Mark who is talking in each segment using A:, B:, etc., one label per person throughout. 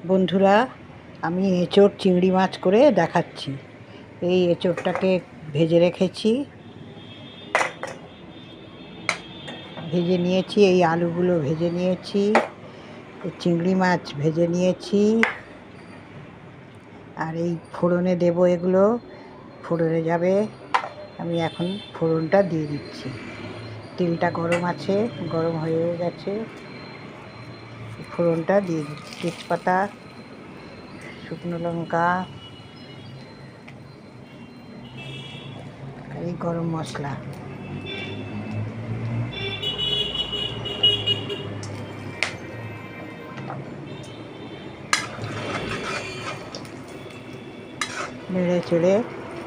A: বন্ধুরা, আমি এঁচোড় চিংড়ি মাছ করে দেখাচ্ছি। এই এঁচোড়টাকে ভেজে রেখেছি, ভেজে নিয়েছি। এই আলুগুলো ভেজে নিয়েছি, চিংড়ি মাছ ভেজে নিয়েছি। আর এই ফোড়নে দেব, এগুলো ফোড়নে যাবে। আমি এখন ফোড়নটা দিয়ে দিচ্ছি। তেলটা গরম আছে, গরম হয়ে গেছে। ফোড়নটা দিয়ে দিচ্ছি। তেজপাতা, শুকনো লঙ্কা, এই গরম মশলা। নেড়ে চেড়ে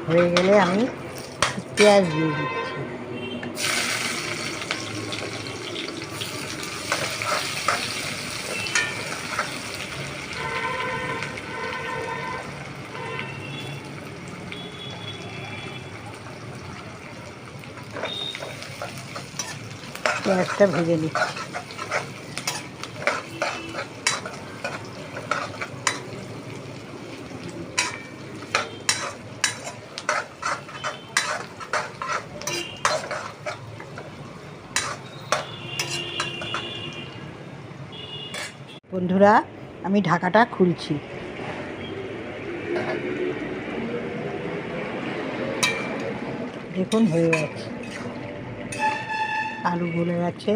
A: হয়ে গেলে আমি পেঁয়াজ দিয়ে দিচ্ছি। পেঁয়াজটা ভেজে নিচ্ছি। বন্ধুরা, আমি ঢাকাটা খুলছি। দেখুন হয়ে গেছে, আলু গলে গেছে,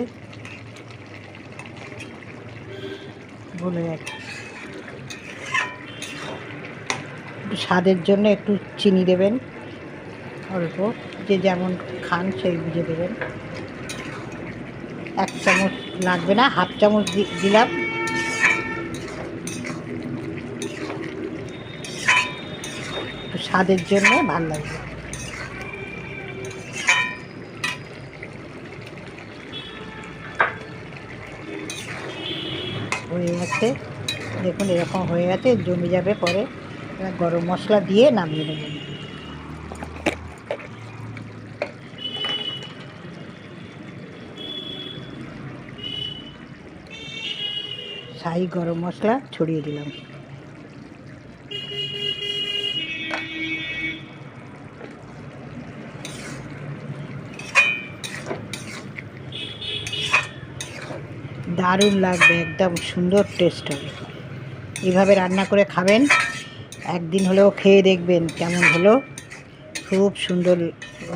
A: স্বাদের জন্য একটু চিনি দেবেন, অল্প, যে যেমন খান সেই বুঝে দেবেন। 1 চামচ লাগবে না, হাফ চামচ দিলাম। স্বাদের জন্য ভালো লাগবে। হয়ে গেছে, দেখুন এরকম হয়ে গেছে, জমে যাবে পরে। গরম মশলা দিয়ে নামিয়ে নেবেন। শাহি গরম মশলা ছড়িয়ে দিলাম। দারুণ লাগবে, একদম সুন্দর টেস্ট হবে। এইভাবে রান্না করে খাবেন, একদিন হলেও খেয়ে দেখবেন কেমন হলো। খুব সুন্দর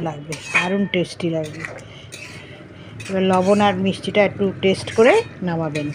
A: লাগবে, দারুণ টেস্টি লাগবে। এবার লবণ আর মিষ্টিটা একটু টেস্ট করে নামাবেন।